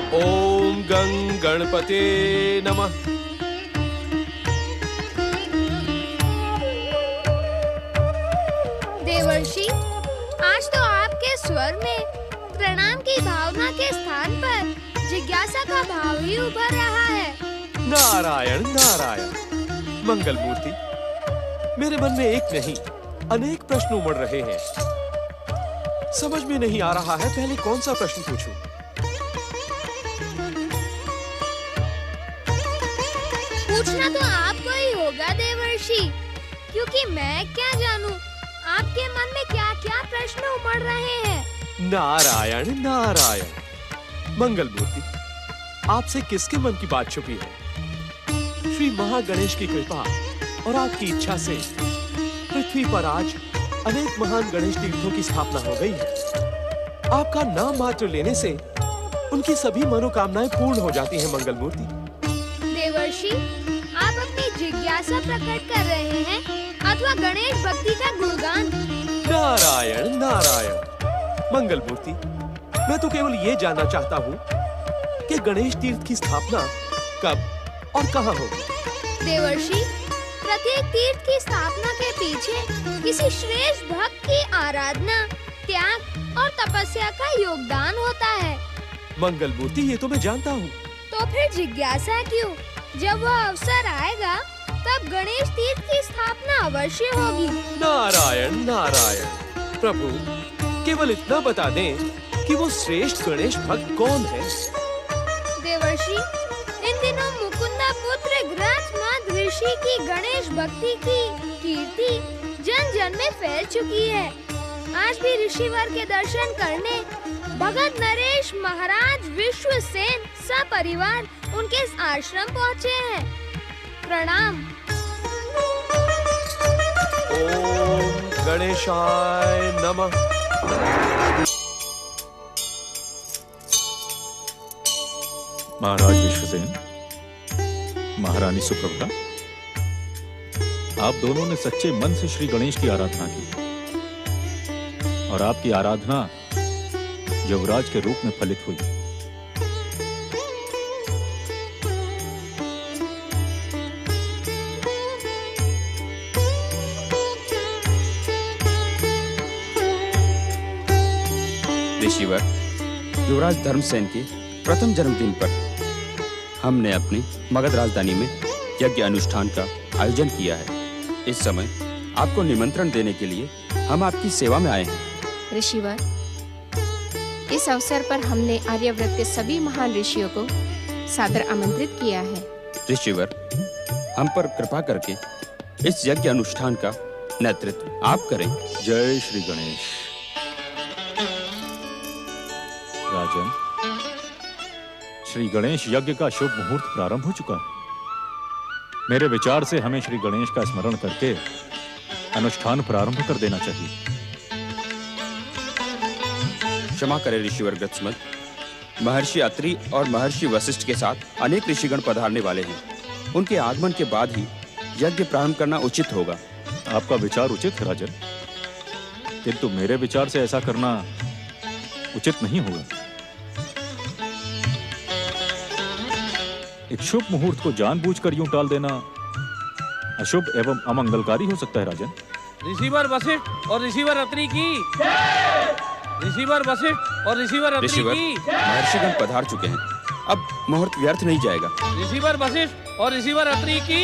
ओम गं गणपते नमः। देवर्षि, आज तो आपके स्वर में प्रणाम की भावना के स्थान पर जिज्ञासा का भाव ही उभर रहा है। नारायण नारायण। मंगल मूर्ति, मेरे मन में एक नहीं अनेक प्रश्न उमड़ रहे हैं। समझ में नहीं आ रहा है पहले कौन सा प्रश्न पूछूं। पूछना तो आपको ही होगा देवर्षि, क्योंकि मैं क्या जानूं आपके मन में क्या क्या प्रश्न उमड़ रहे हैं। नारायण नारायण। मंगल मूर्ति, आपसे किसके मन की बात छुपी है? श्री महागणेश की कृपा और आपकी इच्छा से पृथ्वी पर आज अनेक महान गणेश तीर्थों की स्थापना हो गई है। आपका नाम मात्र लेने से उनकी सभी मनोकामनाएं पूर्ण हो जाती हैं। मंगल मूर्ति देवर्षि, आप अपनी जिज्ञासा प्रकट कर रहे हैं अथवा गणेश भक्ति का गुणगान? नारायण नारायण। मंगल मूर्ति, मैं तो केवल ये जानना चाहता हूँ कि गणेश तीर्थ की स्थापना कब और कहाँ होगी। देवर्षि, प्रत्येक तीर्थ की स्थापना के पीछे किसी श्रेष्ठ भक्त की आराधना, त्याग और तपस्या का योगदान होता है। मंगल मूर्ति, ये तो मैं जानता हूँ। तो फिर जिज्ञासा क्यों? जब वह अवसर आएगा तब गणेश तीर्थ की स्थापना अवश्य होगी। नारायण नारायण। प्रभु, केवल इतना बता दें कि वो श्रेष्ठ गणेश भक्त कौन है। देवर्षि, इन दिनों मुकुंदा पुत्र ग्रत्समत ऋषि की गणेश भक्ति की कीर्ति जन जन में फैल चुकी है। आज भी ऋषिवर के दर्शन करने भगत नरेश महाराज विश्वसेन सपरिवार उनके आश्रम पहुँचे हैं। प्रणाम। ओम गणेशाय नमः। महाराज विश्वसेन, महारानी सुप्रभा, आप दोनों ने सच्चे मन से श्री गणेश की आराधना की और आपकी आराधना युवराज के रूप में फलित हुई। ऋषिवर, युवराज धर्मसेन के प्रथम जन्मदिन पर हमने अपनी मगध राजधानी में यज्ञ अनुष्ठान का आयोजन किया है। इस समय आपको निमंत्रण देने के लिए हम आपकी सेवा में आए हैं। ऋषिवर, इस अवसर पर हमने आर्यव्रत के सभी महान ऋषियों को सादर आमंत्रित किया है। ऋषिवर, हम पर कृपा करके इस यज्ञ अनुष्ठान का नेतृत्व आप करें। जय श्री गणेश। राजन, श्री गणेश यज्ञ का शुभ मुहूर्त प्रारंभ हो चुका है। मेरे विचार से हमें श्री गणेश का स्मरण करके अनुष्ठान प्रारंभ कर देना चाहिए। क्षमा करें ऋषिवर ग्रत्समत, महर्षि अत्रि और महर्षि वशिष्ठ के साथ अनेक ऋषिगण पधारने वाले हैं। उनके आगमन के बाद ही यज्ञ प्रारंभ करना उचित होगा। आपका विचार उचित है राजन, किंतु मेरे विचार से ऐसा करना उचित नहीं होगा। एक शुभ मुहूर्त को जानबूझकर यूं टाल देना अशुभ एवं अमंगलकारी हो सकता है राजन। ऋषिवर वशिष्ठ और ऋषिवर अत्रि की। ऋषिवर वशिष्ठ और ऋषिवर अत्रि की। महर्षिगण पधार चुके हैं, अब मुहूर्त व्यर्थ नहीं जाएगा। ऋषिवर वशिष्ठ और ऋषिवर अत्रि की।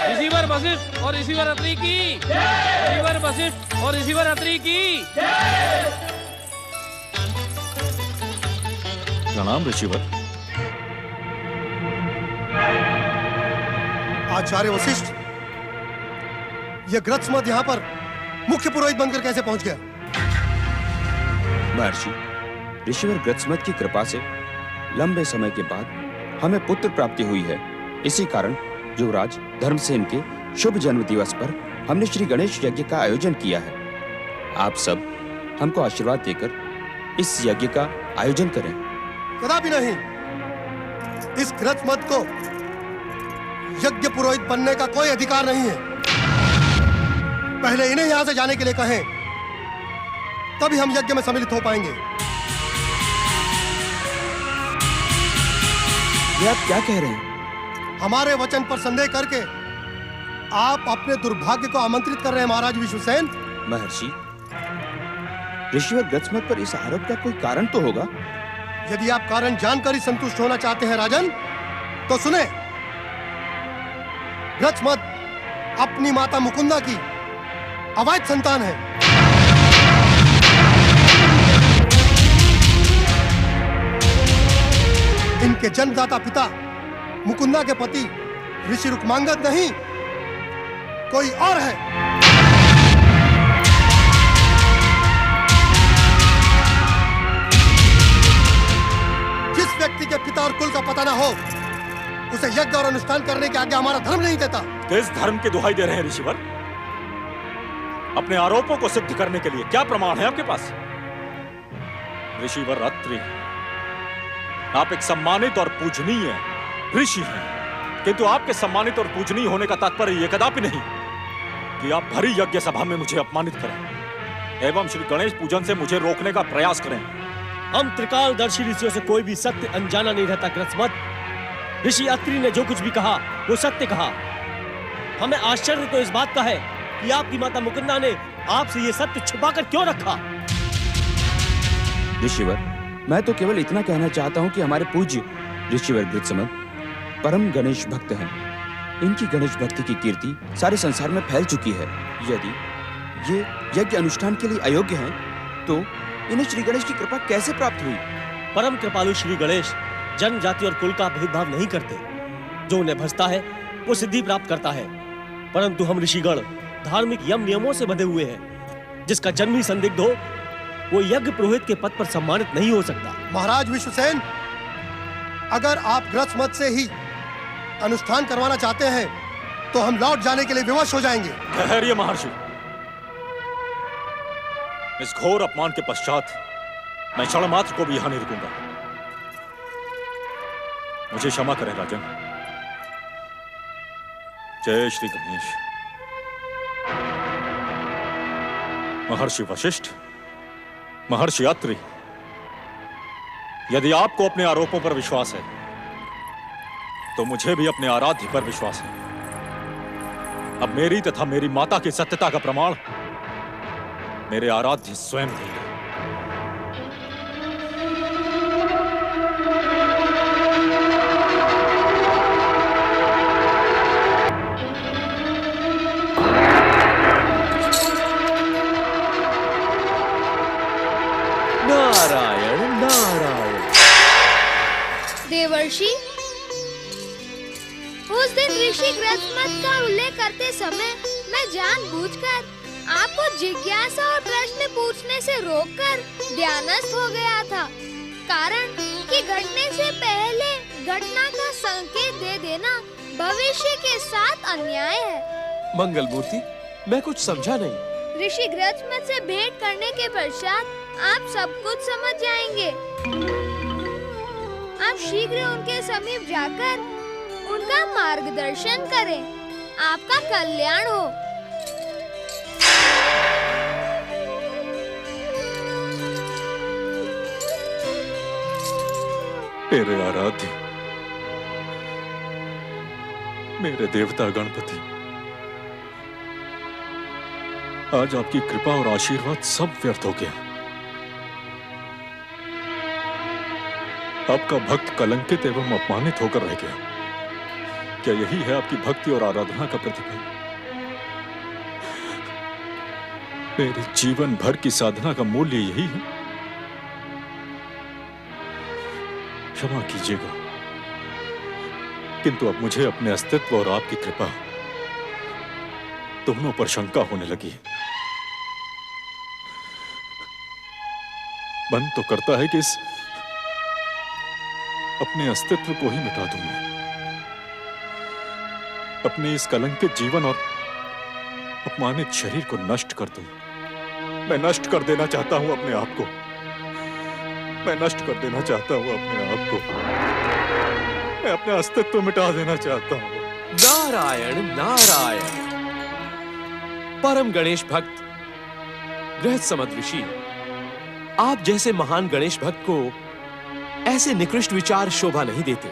ऋषिवर वशिष्ठ और ऋषिवर अत्रि की। ऋषिवर वशिष्ठ और ऋषिवर अत्रि की। प्रणाम ऋषिवर। आचार्य वशिष्ठ, यह ग्रत्समत यहाँ पर मुख्य पुरोहित बनकर कैसे पहुंच गया? महर्षि, ऋषिवर ग्रत्समत की कृपा से लंबे समय के बाद हमें पुत्र प्राप्ति हुई है। इसी कारण युवराज धर्मसेन के शुभ जन्म दिवस पर हमने श्री गणेश यज्ञ का आयोजन किया है। आप सब हमको आशीर्वाद देकर इस यज्ञ का आयोजन करें। कदापि नहीं। इस ग्रत्समत को यज्ञ पुरोहित बनने का कोई अधिकार नहीं है। पहले इन्हें यहां से जाने के लिए कहें, तभी हम यज्ञ में सम्मिलित हो पाएंगे। ये आप क्या कह रहे हैं? हमारे वचन पर संदेह करके आप अपने दुर्भाग्य को आमंत्रित कर रहे हैं महाराज विश्वसेन। महर्षि, ऋषिवर गत्समत पर इस आरोप का कोई कारण तो होगा। यदि आप कारण जानकर ही संतुष्ट होना चाहते हैं राजन, तो सुने। गत्समत अपनी माता मुकुंदा की अवैध संतान है। इनके जन्मदाता पिता मुकुंदा के पति ऋषि रुक्मांगद नहीं, कोई और है। जिस व्यक्ति के पिता और कुल का पता ना हो, उसे यज्ञ और अनुष्ठान करने की आज्ञा हमारा धर्म नहीं देता। किस धर्म की दुहाई दे रहे हैं ऋषिवर? अपने आरोपों को सिद्ध करने के लिए क्या प्रमाण है आपके पास? ऋषिवर अत्रि, आप एक सम्मानित और पूजनीय ऋषि हैं, किंतु आपके सम्मानित और पूजनीय होने का तात्पर्य यह कदापि नहीं कि आप भरी यज्ञ सभा में मुझे अपमानित करें एवं श्री गणेश पूजन से मुझे रोकने का प्रयास करें। हम त्रिकालदर्शी ऋषियों से कोई भी सत्य अनजाना नहीं रहता गृत्समत। ऋषि अत्रि ने जो कुछ भी कहा वो सत्य कहा। हमें आश्चर्य तो इस बात का है कि आपकी माता मुकुंदा ने आपसे ये सत्य छुपाकर क्यों रखा। ऋषिवर, मैं तो केवल इतना कहना चाहता हूँ कि हमारे पूज्य ऋषिवर गृत्समत परम गणेश भक्त हैं। इनकी गणेश भक्ति की कीर्ति सारे संसार में फैल चुकी है। यदि ये यज्ञ अनुष्ठान के लिए अयोग्य हैं, तो इन्हें श्री गणेश की कृपा कैसे प्राप्त हुई? परम कृपालु श्री गणेश जन्म, जाति और कुल का भेदभाव नहीं करते। जो उन्हें भजता है वो सिद्धि प्राप्त करता है। परंतु हम ऋषिगण धार्मिक यम नियमों से बंधे हुए हैं। जिसका जन्म ही संदिग्ध हो, वो यज्ञ पुरोहित के पद पर सम्मानित नहीं हो सकता। महाराज विश्वसेन, अगर आप गृत्समत से ही अनुष्ठान करवाना चाहते हैं, तो हम लौट जाने के लिए विवश हो जाएंगे। ठहरिए महर्षि, इस घोर अपमान के पश्चात मैं क्षण मात्र को भी यहां नहीं रुकूंगा। मुझे क्षमा करें राजन। जय श्री गणेश। महर्षि वशिष्ठ, महर्षि अत्रि, यदि आपको अपने आरोपों पर विश्वास है, तो मुझे भी अपने आराध्य पर विश्वास है। अब मेरी तथा मेरी माता की सत्यता का प्रमाण मेरे आराध्य स्वयं देंगे। नारायण नारायण। देवर्षि, उस दिन ऋषि गृत्समत का उल्लेख करते समय मैं जानबूझकर आपको जिज्ञासा और प्रश्न पूछने से रोककर ध्यानस्थ हो गया था। कारण कि घटने से पहले घटना का संकेत दे देना भविष्य के साथ अन्याय है। मंगल मूर्ति, मैं कुछ समझा नहीं। ऋषि गृत्समत से भेंट करने के पश्चात आप सब कुछ समझ जाएंगे। आप शीघ्र उनके समीप जाकर उनका मार्गदर्शन करें। आपका कल्याण हो। मेरे आराध्य, मेरे देवता गणपति, आज आपकी कृपा और आशीर्वाद सब व्यर्थ हो गया। आपका भक्त कलंकित एवं अपमानित होकर रह गया। क्या यही है आपकी भक्ति और आराधना का प्रतिफल? मेरे जीवन भर की साधना का मूल्य यही है? क्षमा कीजिएगा, किंतु अब मुझे अपने अस्तित्व और आपकी कृपा दोनों पर शंका होने लगी है। मन तो करता है कि इस अपने अस्तित्व को ही मिटा दूं मैं, अपने इस कलंकित जीवन और अपमानित शरीर को नष्ट कर दूं। मैं नष्ट कर देना चाहता हूं अपने आप को। मैं नष्ट कर देना चाहता हूं अपने आप को। मैं अपना अस्तित्व मिटा देना चाहता हूं। नारायण नारायण। परम गणेश भक्त गृत्समत ऋषि, आप जैसे महान गणेश भक्त को ऐसे निकृष्ट विचार शोभा नहीं देते।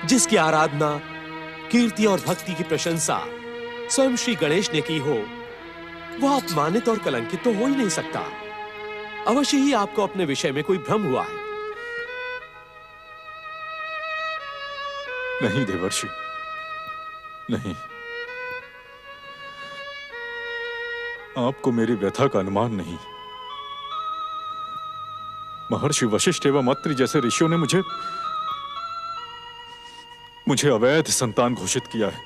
जिसकी आराधना, कीर्ति और भक्ति की प्रशंसा स्वयं श्री गणेश ने की हो, वह अपमानित और कलंकित तो हो ही नहीं सकता। अवश्य ही आपको अपने विषय में कोई भ्रम हुआ है। नहीं देवर्षि, नहीं। आपको मेरी व्यथा का अनुमान नहीं। महर्षि वशिष्ठ एवं अत्रि जैसे ऋषियों ने मुझे अवैध संतान घोषित किया है।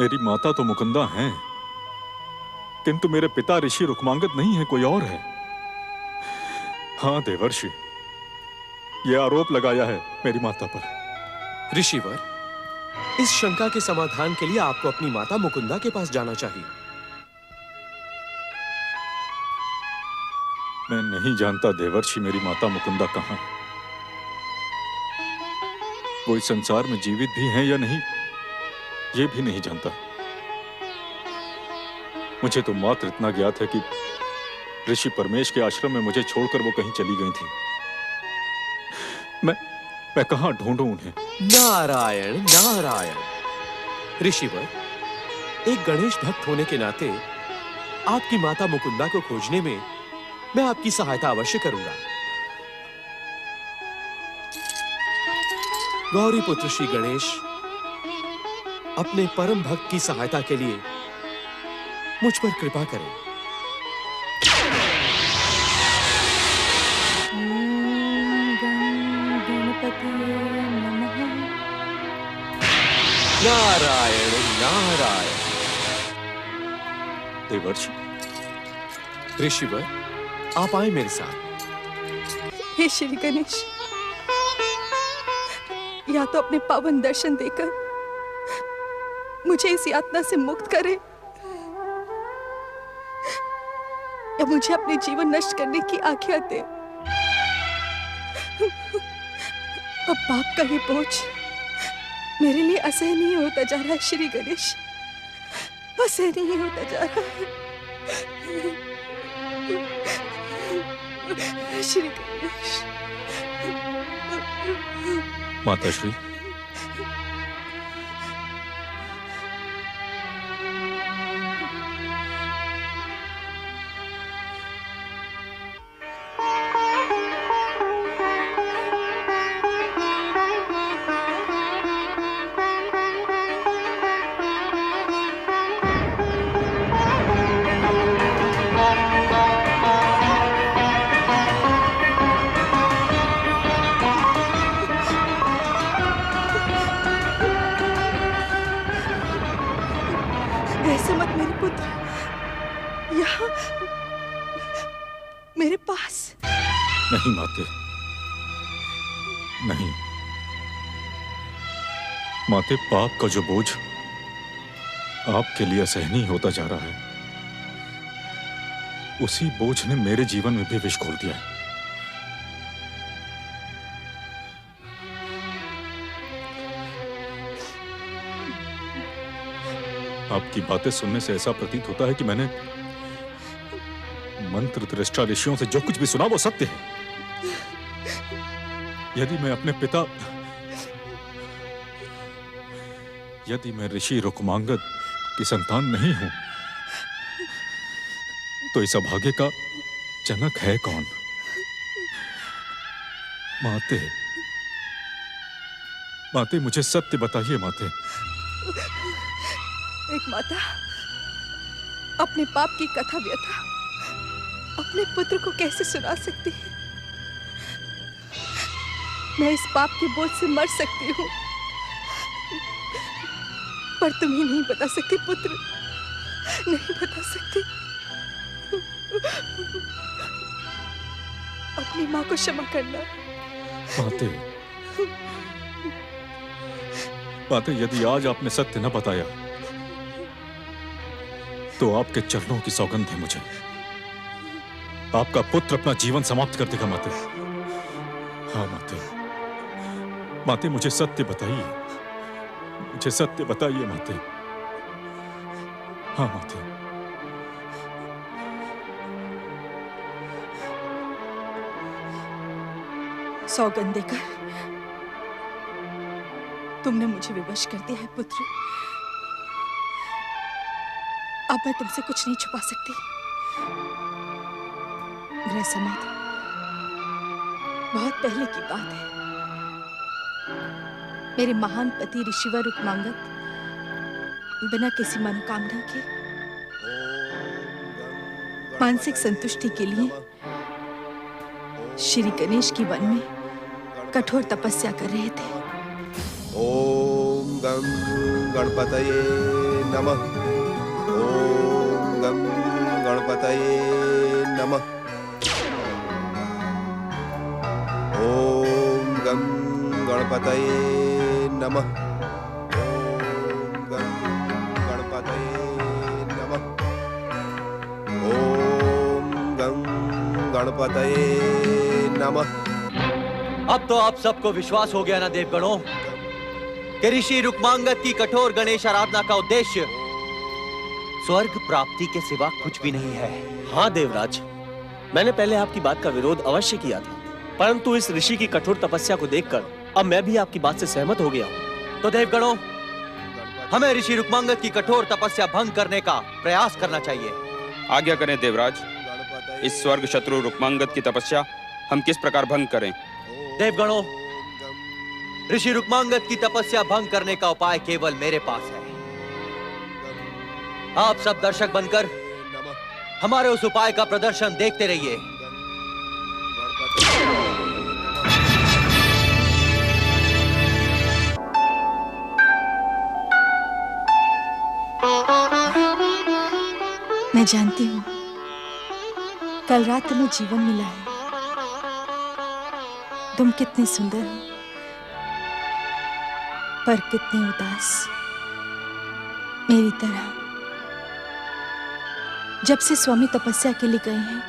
मेरी माता तो मुकुंदा हैं, किंतु मेरे पिता ऋषि रुक्मांगद नहीं है, कोई और है। हाँ देवर्षि, यह आरोप लगाया है मेरी माता पर। ऋषिवर, इस शंका के समाधान के लिए आपको अपनी माता मुकुंदा के पास जाना चाहिए। मैं नहीं जानता देवर्षि मेरी माता मुकुंदा कहां है। वो इस संसार में जीवित भी हैं या नहीं, ये भी नहीं जानता। मुझे तो मात्र इतना ज्ञात है कि ऋषि परमेश के आश्रम में मुझे छोड़कर वो कहीं चली गई थी। मैं कहां ढूंढूं उन्हें? नारायण नारायण। ऋषिवर, एक गणेश भक्त होने के नाते आपकी माता मुकुंदा को खोजने में मैं आपकी सहायता अवश्य करूंगा। गौरी पुत्र श्री गणेश अपने परम भक्त की सहायता के लिए मुझ पर कृपा करें। नारायण नारायण। देवर्षि, ऋषिवर, आप आए मेरे साथ। हे श्री गणेश, या तो अपने पावन दर्शन देकर मुझे इस यातना से मुक्त करें, या मुझे अपने जीवन नष्ट करने की आज्ञा दे। अब पाप का ये बोझ मेरे लिए असहनीय होता जा रहा है श्री गणेश, असहनीय होता जा रहा है श्री गणेश। माताश्री, ऐसे मत मेरे पुत्र, यहाँ मेरे पास। नहीं माते, नहीं। माते, पाप का जो बोझ आपके लिए असहनीय होता जा रहा है, उसी बोझ ने मेरे जीवन में भी विष घोल दिया है। आपकी बातें सुनने से ऐसा प्रतीत होता है कि मैंने मंत्र दृष्टा ऋषियों से जो कुछ भी सुना वो सत्य है। यदि मैं अपने पिता, यदि मैं ऋषि रुक्मांगद की संतान नहीं हूं, तो इस अभागे का जनक है कौन? माते, माते, मुझे सत्य बताइए माते। एक माता अपने पाप की कथा व्यथा अपने पुत्र को कैसे सुना सकती है? मैं इस पाप के बोझ से मर सकती हूँ, पर तुम ही नहीं बता सकती पुत्र, नहीं बता सकती। अपनी माँ को क्षमा करना। माते, माते, यदि आज आपने सत्य न बताया तो आपके चरणों की सौगंध है मुझे। आपका पुत्र अपना जीवन समाप्त कर देगा माते। हाँ माते, माते, मुझे सत्य बताइए, मुझे सत्य बताइए माते। हाँ माते। सौगंध देकर तुमने मुझे विवश कर दिया है पुत्र। अब मैं तुमसे कुछ नहीं छुपा सकती। गृह समाधि बहुत पहले की बात है। मेरे महान पति ऋषिवर रुक्मांगद बिना किसी मनोकामना के मानसिक संतुष्टि के लिए श्री गणेश की वन में कठोर तपस्या कर रहे थे। ओम गं गणपतये नमः। ओम गं गणपतये नमः। ओम गं गणपतये नमः। ओम गं गणपतये नमः। ओम गं गणपतये नमः। अब तो आप सबको विश्वास हो गया ना देवगणों कि ऋषि रुक्मांगद की कठोर गणेश आराधना का उद्देश्य स्वर्ग प्राप्ति के सिवा कुछ भी नहीं है। हाँ देवराज, मैंने पहले आपकी बात का विरोध अवश्य किया था, परंतु इस ऋषि की कठोर तपस्या को देखकर अब मैं भी आपकी बात से सहमत हो गया हूँ। तो देवगणों, हमें ऋषि रुक्मांगद की कठोर तपस्या भंग करने का प्रयास करना चाहिए। आज्ञा करें देवराज, इस स्वर्ग शत्रु रुक्मांगद की तपस्या हम किस प्रकार भंग करें? देवगणों, ऋषि रुक्मांगद की तपस्या भंग करने का उपाय केवल मेरे पास है। आप सब दर्शक बनकर हमारे उस उपाय का प्रदर्शन देखते रहिए। मैं जानती हूँ कल रात तुम्हें जीवन मिला है। तुम कितने सुंदर हो, पर कितने उदास, मेरी तरह। जब से स्वामी तपस्या के लिए गए हैं,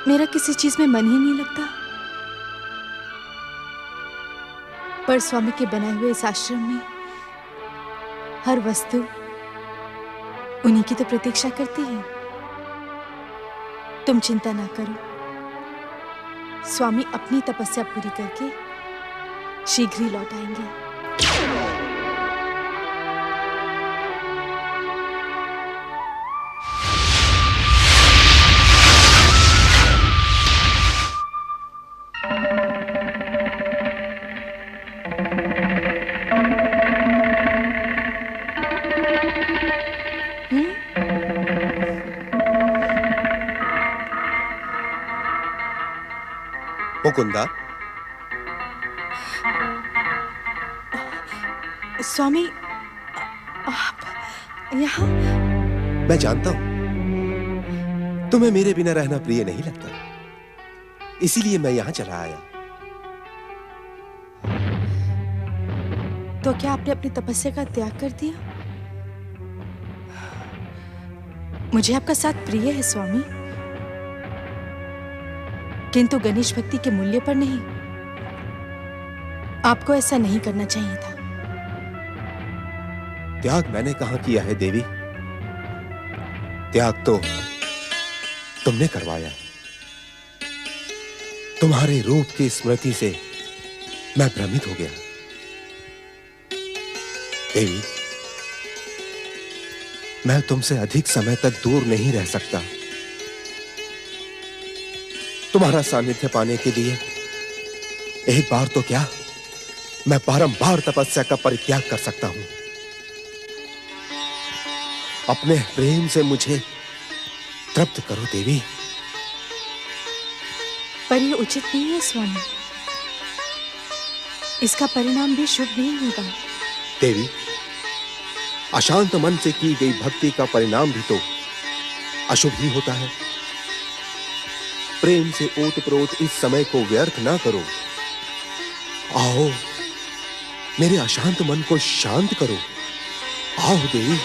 मेरा किसी चीज में मन ही नहीं लगता। पर स्वामी के बनाए हुए इस आश्रम में हर वस्तु उन्हीं की तो प्रतीक्षा करती है। तुम चिंता ना करो, स्वामी अपनी तपस्या पूरी करके शीघ्र ही लौट आएंगे। मुकुंदा, स्वामी आप यहाँ? मैं जानता हूं तुम्हें मेरे बिना रहना प्रिय नहीं लगता, इसीलिए मैं यहां चला आया। तो क्या आपने अपनी तपस्या का त्याग कर दिया? मुझे आपका साथ प्रिय है स्वामी, किंतु गणेश भक्ति के मूल्य पर नहीं। आपको ऐसा नहीं करना चाहिए था। त्याग मैंने कहां किया है देवी, त्याग तो तुमने करवाया है। तुम्हारे रूप की स्मृति से मैं भ्रमित हो गया। देवी, मैं तुमसे अधिक समय तक दूर नहीं रह सकता। तुम्हारा सानिध्य पाने के लिए एक बार तो क्या, मैं बारंबार तपस्या का परित्याग कर सकता हूं। अपने प्रेम से मुझे तृप्त करो देवी। पर यह उचित नहीं है स्वामी, इसका परिणाम भी शुभ नहीं होगा। देवी, अशांत मन से की गई भक्ति का परिणाम भी तो अशुभ ही होता है। प्रेम से ओतप्रोत इस समय को व्यर्थ ना करो। आओ, मेरे अशांत मन को शांत करो। आओ देवी,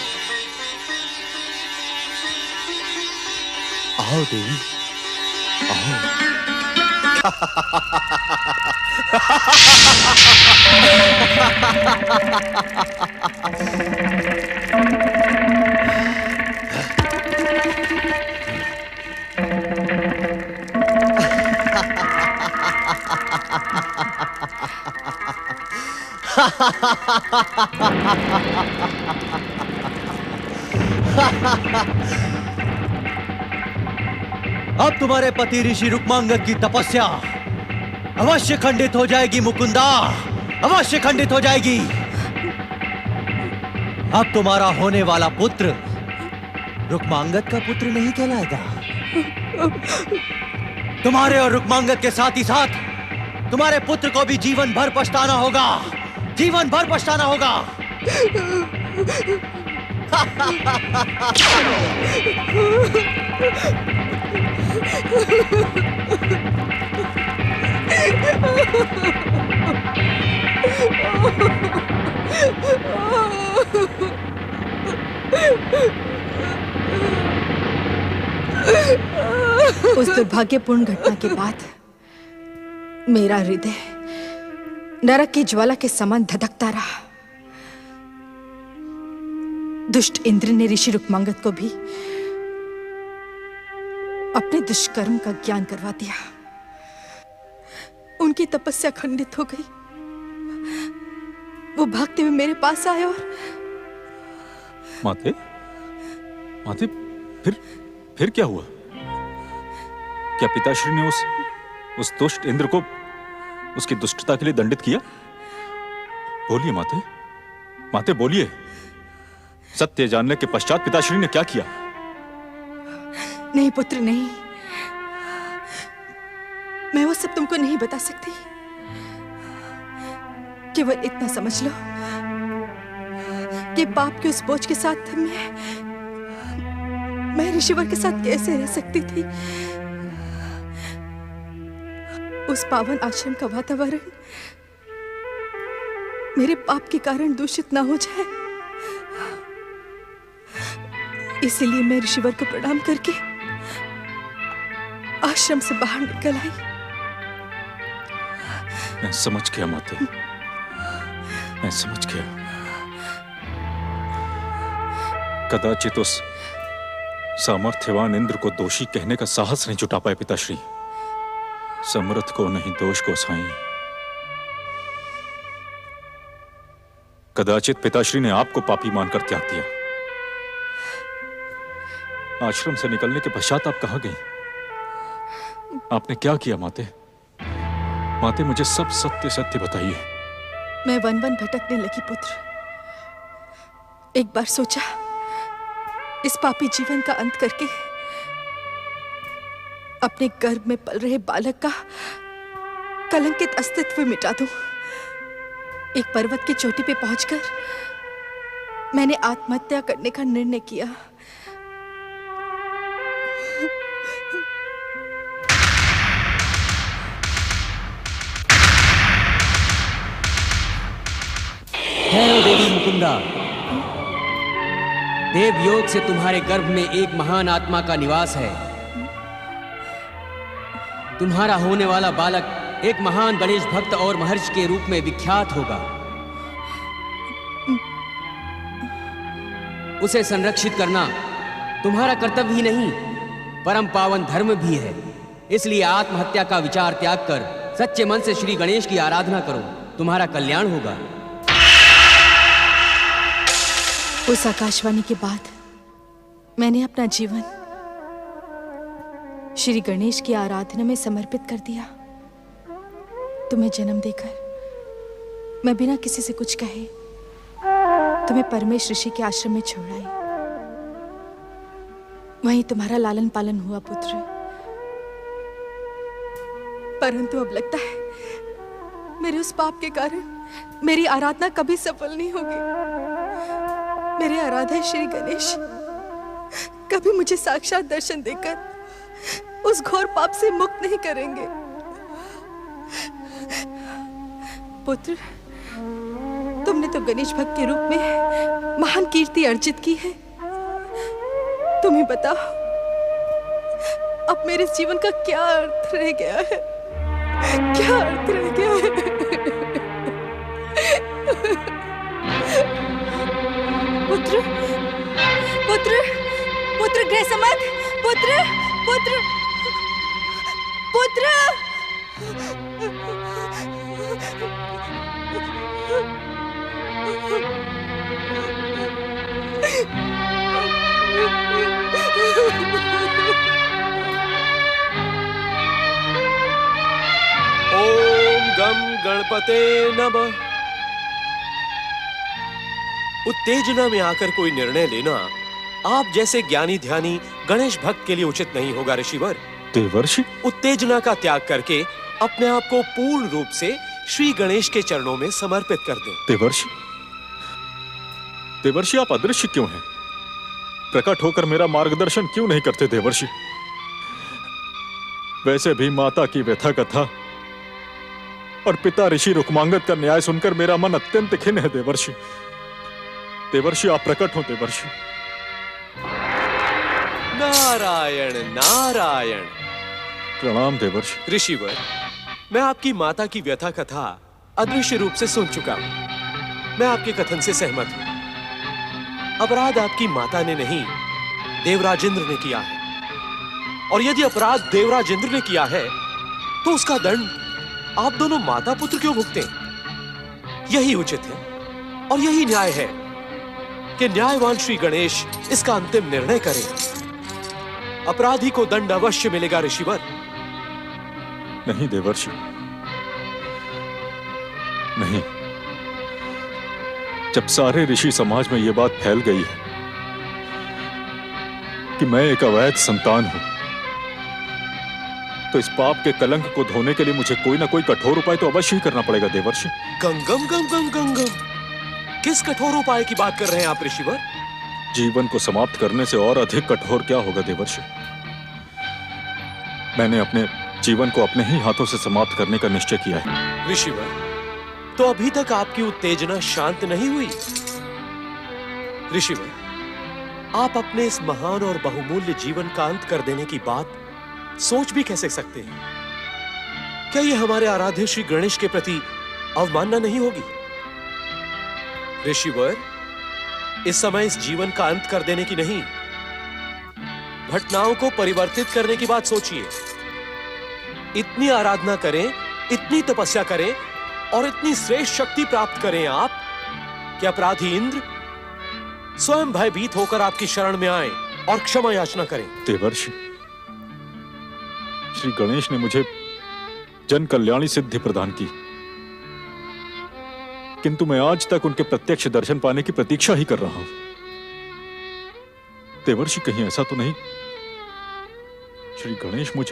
आओ देवी, आओ। अब तुम्हारे पति ऋषि रुक्मांगद की तपस्या अवश्य खंडित हो जाएगी मुकुंदा, अवश्य खंडित हो जाएगी। अब तुम्हारा होने वाला पुत्र रुक्मांगद का पुत्र नहीं कहलाएगा। तुम्हारे और रुक्मांगद के साथ ही साथ तुम्हारे पुत्र को भी जीवन भर पछताना होगा, जीवन भर पछताना होगा। उस दुर्भाग्यपूर्ण घटना के बाद मेरा हृदय नरक की ज्वाला के समान धधकता रहा। दुष्ट इंद्र ने ऋषि रुक्मांगद को भी अपने दुष्कर्म का ज्ञान करवा दिया। उनकी तपस्या खंडित हो गई। वो भागते हुए मेरे पास आए और माते, माते, फिर क्या हुआ? क्या पिताश्री ने उस दुष्ट इंद्र को उसकी दुष्टता के लिए दंडित किया? बोलिए माते, माते बोलिए। सत्य जानने के पश्चात पिताश्री ने क्या किया? नहीं पुत्र, नहीं। मैं वो सब तुमको नहीं बता सकती। केवल इतना समझ लो कि पाप के उस बोझ के साथ मैं ऋषिवर के साथ कैसे रह सकती थी। उस पावन आश्रम का वातावरण मेरे पाप के कारण दूषित ना हो जाए, इसीलिए मैं ऋषिवर को प्रणाम करके आश्रम से बाहर निकल आई। मैं समझ गया माते, मैं समझ गया। कदाचित उस सामर्थ्यवान इंद्र को दोषी कहने का साहस नहीं जुटा पाए पिताश्री। समर्थ को नहीं दोष को साईं। कदाचित पिताश्री ने आपको पापी मानकर त्याग दिया। आश्रम से निकलने के पश्चात आप कहां गई? आपने क्या किया माते? माते मुझे सब सत्य सत्य बताइए। मैं वन वन भटकने लगी पुत्र। एक बार सोचा इस पापी जीवन का अंत करके अपने गर्भ में पल रहे बालक का कलंकित अस्तित्व मिटा दूं। एक पर्वत की चोटी पे पहुंचकर मैंने आत्महत्या करने का निर्णय किया। है देवी मुकुंदा, देव योग से तुम्हारे गर्भ में एक महान आत्मा का निवास है। तुम्हारा होने वाला बालक एक महान गणेश भक्त और महर्षि के रूप में विख्यात होगा। उसे संरक्षित करना तुम्हारा कर्तव्य ही नहीं, परम पावन धर्म भी है। इसलिए आत्महत्या का विचार त्याग कर सच्चे मन से श्री गणेश की आराधना करो, तुम्हारा कल्याण होगा। उस आकाशवाणी के बाद मैंने अपना जीवन श्री गणेश की आराधना में समर्पित कर दिया। तुम्हें जन्म देकर मैं बिना किसी से कुछ कहे तुम्हें परमेश ऋषि के आश्रम में छोड़ आई। वहीं तुम्हारा लालन पालन हुआ पुत्र। परंतु अब लगता है मेरे उस पाप के कारण मेरी आराधना कभी सफल नहीं होगी। मेरे आराध्य श्री गणेश कभी मुझे साक्षात दर्शन देकर उस घोर पाप से मुक्त नहीं करेंगे। पुत्र, तुमने तो गणेश भक्त के रूप में महान कीर्ति अर्जित की है। तुम ही बताओ अब मेरे जीवन का क्या अर्थ रह गया है? क्या अर्थ रह गया है? पुत्र, पुत्र, पुत्र गृहसमत, पुत्र, पुत्र, पुत्र, गणपते नमः। उत्तेजना में आकर कोई निर्णय लेना आप जैसे ज्ञानी ध्यानी गणेश भक्त के लिए उचित नहीं होगा ऋषिवर। देवर्षि, उत्तेजना का त्याग करके अपने आप को पूर्ण रूप से श्री गणेश के चरणों में समर्पित कर दें। देवर्षि, देवर्षि आप अदृश्य क्यों हैं? प्रकट होकर मेरा मार्गदर्शन क्यों नहीं करते देवर्षि? वैसे भी माता की व्यथा कथा और पिता ऋषि रुक्मांगद का न्याय सुनकर मेरा मन अत्यंत खिन्न है देवर्षि। देवर्षि आप प्रकट हो देवर्षि। नारायण नारायण। प्रणाम देवर्षि। ऋषिवर, मैं आपकी माता की व्यथा कथा अदृश्य रूप से सुन चुका हूं। मैं आपके कथन से सहमत हूं। अपराध आपकी माता ने नहीं, देवराजेंद्र ने किया है। और यदि अपराध देवराजेंद्र ने किया है तो उसका दंड आप दोनों माता पुत्र क्यों भुगते? यही उचित है और यही न्याय है कि न्यायवान श्री गणेश इसका अंतिम निर्णय करें। अपराधी को दंड अवश्य मिलेगा ऋषिवर। नहीं देवर्षि, नहीं। जब सारे ऋषि समाज में यह बात फैल गई है कि मैं एक अवैध संतान हूं, तो इस पाप के कलंक को धोने के लिए मुझे कोई ना कोई कठोर उपाय तो अवश्य ही करना पड़ेगा देवर्षि। गंगम गंगम गंगम, किस कठोर उपाय की बात कर रहे हैं आप ऋषिवर? जीवन को समाप्त करने से और अधिक कठोर क्या होगा देवर्षि? मैंने अपने जीवन को अपने ही हाथों से समाप्त करने का निश्चय किया है। ऋषिवर, तो अभी तक आपकी उत्तेजना शांत नहीं हुई? ऋषिवर, आप अपने इस महान और बहुमूल्य जीवन का अंत कर देने की बात सोच भी कैसे सकते हैं? क्या यह हमारे आराध्य श्री गणेश के प्रति अवमानना नहीं होगी? ऋषिवर, इस समय इस जीवन का अंत कर देने की नहीं, घटनाओं को परिवर्तित करने की बात सोचिए। इतनी आराधना करें, इतनी तपस्या करें और इतनी श्रेष्ठ शक्ति प्राप्त करें आप कि अपराधी इंद्र स्वयं भयभीत होकर आपकी शरण में आए और क्षमा याचना करें। देवर्षि, श्री गणेश ने मुझे जन कल्याणी सिद्धि प्रदान की, किंतु मैं आज तक उनके प्रत्यक्ष दर्शन पाने की प्रतीक्षा ही कर रहा हूं। देवर्षि, कहीं ऐसा तो नहीं श्री गणेश मुझ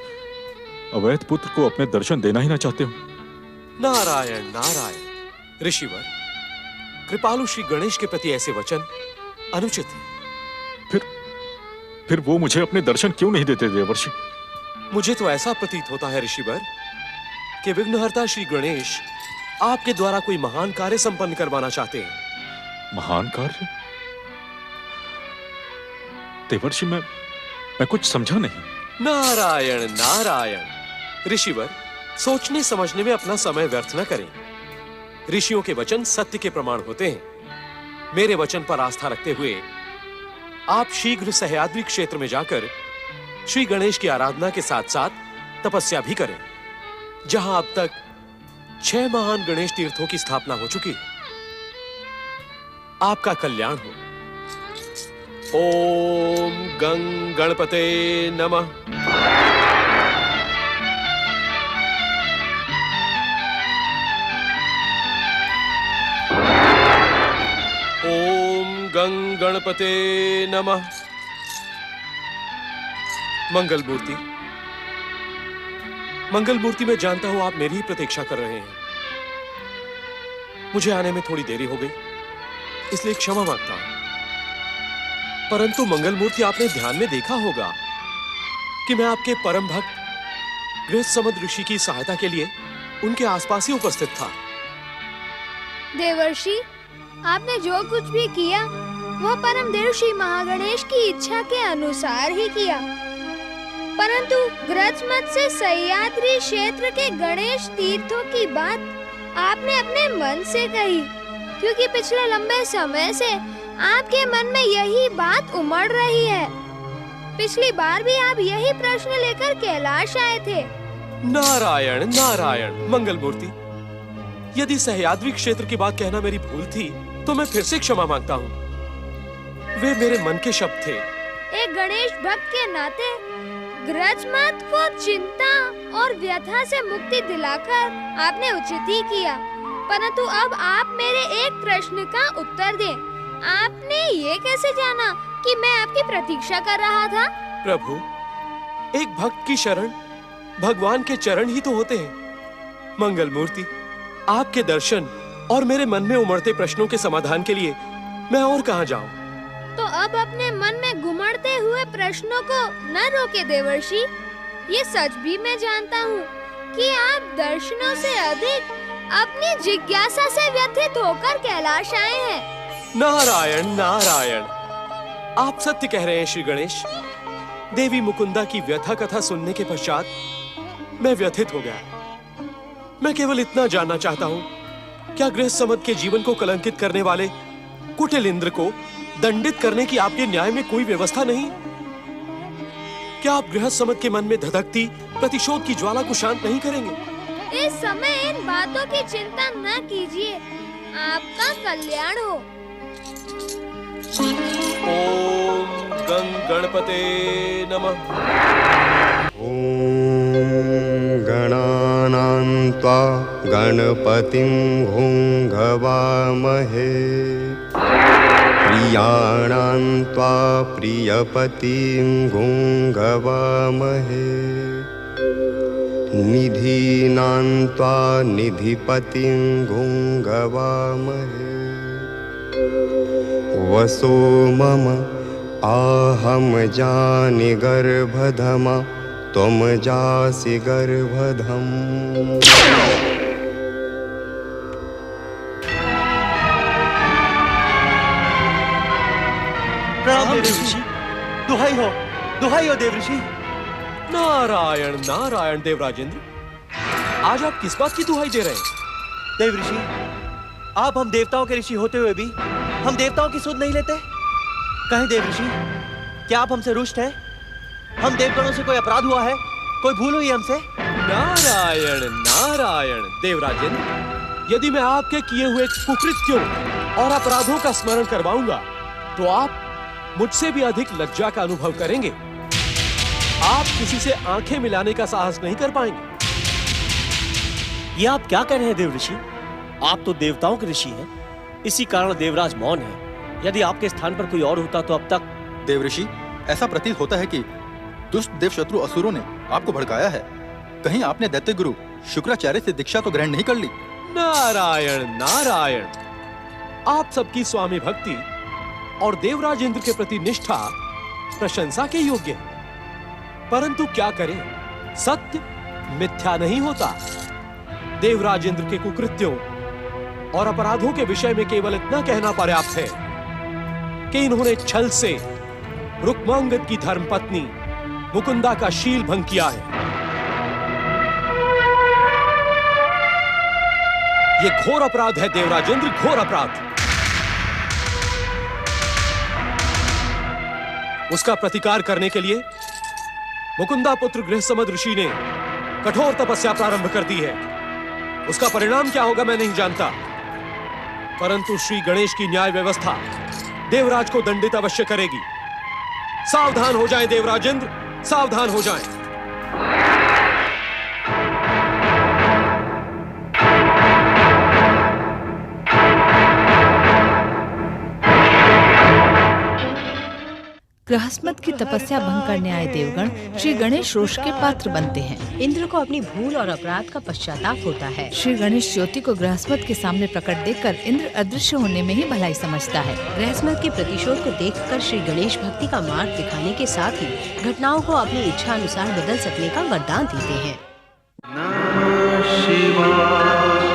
अवैध पुत्र को अपने दर्शन देना ही ना चाहते हो? नारायण नारायण। ऋषिवर, कृपालु श्री गणेश के प्रति ऐसे वचन अनुचित है। फिर वो मुझे अपने दर्शन क्यों नहीं देते देवर्षि? मुझे तो ऐसा प्रतीत होता है ऋषिवर कि विघ्नहर्ता श्री गणेश आपके द्वारा कोई महान कार्य संपन्न करवाना चाहते हैं। महान कार्य? देवर्षि, मैं कुछ समझा नहीं। नारायण नारायण। ऋषिवर, सोचने समझने में अपना समय व्यर्थ न करें। ऋषियों के वचन सत्य के प्रमाण होते हैं। मेरे वचन पर आस्था रखते हुए आप शीघ्र सह्याद्री क्षेत्र में जाकर श्री गणेश की आराधना के साथ साथ तपस्या भी करें, जहां अब तक 6 महान गणेश तीर्थों की स्थापना हो चुकी। आपका कल्याण हो। ओम गं गणपते नमः। ओम गं गणपते नमः। मंगल मूर्ति, मंगल मूर्ति, मैं जानता हूं आप मेरी ही प्रतीक्षा कर रहे हैं। मुझे आने में थोड़ी देरी हो गई, इसलिए क्षमा मांगता हूं। परंतु मंगल मूर्ति, आपने ध्यान में देखा होगा कि मैं आपके परम भक्त गृहसमद ऋषि की सहायता के लिए उनके आसपास ही उपस्थित था। देवर्षि, आपने जो कुछ भी किया वह परम देव श्री महागणेश की इच्छा के अनुसार ही किया। परंतु ग्रजमत से सह्याद्री क्षेत्र के गणेश तीर्थों की बात आपने अपने मन से कही, क्योंकि पिछले लंबे समय से आपके मन में यही बात उमड़ रही है। पिछली बार भी आप यही प्रश्न लेकर कैलाश आए थे। नारायण नारायण। मंगल मूर्ति, यदि सह्याद्री क्षेत्र की बात कहना मेरी भूल थी तो मैं फिर से क्षमा मांगता हूँ। वे मेरे मन के शब्द थे। एक गणेश भक्त के नाते ग्रजमत को चिंता और और व्यथा से मुक्ति दिलाकर आपने उचित ही किया। परंतु अब आप मेरे एक प्रश्न का उत्तर दें। आपने ये कैसे जाना कि मैं आपकी प्रतीक्षा कर रहा था? प्रभु, एक भक्त की शरण भगवान के चरण ही तो होते हैं। मंगल मूर्ति, आपके दर्शन और मेरे मन में उमड़ते प्रश्नों के समाधान के लिए मैं और कहां जाऊं? तो अब अपने मन में घुमड़ते हुए प्रश्नों को न रोके देवर्षि। ये सच भी मैं जानता हूँ कि आप दर्शनों से अधिक अपनी जिज्ञासा से व्यथित होकर कैलाश आए हैं। नारायण नारायण, आप सत्य कह रहे हैं श्री गणेश। देवी मुकुंदा की व्यथा कथा सुनने के पश्चात मैं व्यथित हो गया। मैं केवल इतना जानना चाहता हूँ, क्या गृहस्थ समद के जीवन को कलंकित करने वाले कुटिल इंद्र को दंडित करने की आपके न्याय में कोई व्यवस्था नहीं? क्या आप गृहस्थ समद के मन में धधकती प्रतिशोध की ज्वाला को शांत नहीं करेंगे? इस समय इन बातों की चिंता न कीजिए, आपका कल्याण हो। ओम गं गणपते नमः। ओम गणानां त्वा गणपतिं हुंघवामहे प्रियाणां त्वा प्रियपतिं हुंघवामहे निधीनां त्वा निधिपतिं हुंघवामहे वसो मम आहम जानि गर्भधमा त्वं जासि गर्भधम्। प्रणाम देवऋषि। दुहाई हो देवऋषि। नारायण नारायण देवराजेंद्र, आज आप किस बात की दुहाई दे रहे हैं? देवऋषि, आप हम देवताओं के ऋषि होते हुए भी हम देवताओं की सुध नहीं लेते। कहें देवऋषि, क्या आप हमसे रुष्ट हैं? हम देवगणों से कोई अपराध हुआ है? कोई भूल हुई हमसे? नारायण नारायण देवराजेंद्र, यदि मैं आपके किए हुए कुकृत्यों और अपराधों का स्मरण करवाऊंगा तो आप मुझसे भी अधिक लज्जा का अनुभव करेंगे। आप किसी से आंखें मिलाने का साहस नहीं कर पाएंगे। ये आप क्या कह रहे हैं देवऋषि? आप तो देवताओं के ऋषि हैं, इसी कारण देवराज मौन है। यदि आपके स्थान पर कोई और होता तो अब तक। देवऋषि, ऐसा प्रतीत होता है कि दुष्ट देवशत्रु असुरों ने आपको भड़काया है। कहीं आपने दैत्य गुरु शुक्राचार्य से दीक्षा तो ग्रहण नहीं कर ली? नारायण नारायण, आप सबकी स्वामी भक्ति और देवराज इंद्र के प्रति निष्ठा प्रशंसा के योग्य है, परंतु क्या करें, सत्य मिथ्या नहीं होता। देवराज इंद्र के कुकृत्यों और अपराधों के विषय में केवल इतना कहना पर्याप्त है कि इन्होंने छल से रुक्मांगद की धर्मपत्नी मुकुंदा का शील भंग किया है। यह घोर अपराध है देवराज इंद्र, घोर अपराध। उसका प्रतिकार करने के लिए मुकुंदा पुत्र गृहसमद ऋषि ने कठोर तपस्या प्रारंभ कर दी है। उसका परिणाम क्या होगा मैं नहीं जानता, परंतु श्री गणेश की न्याय व्यवस्था देवराज को दंडित अवश्य करेगी। सावधान हो जाएं देवराज इंद्र, सावधान हो जाएं। गृहस्मद की तपस्या भंग करने आए देवगण श्री गणेश रोष के पात्र बनते हैं। इंद्र को अपनी भूल और अपराध का पश्चाताप होता है। श्री गणेश ज्योति को गृहस्मद के सामने प्रकट देखकर इंद्र अदृश्य होने में ही भलाई समझता है। गृहस्मद के प्रतिशोध को देखकर श्री गणेश भक्ति का मार्ग दिखाने के साथ ही घटनाओं को अपनी इच्छा अनुसार बदल सकने का वरदान देते हैं। नमः शिवाय।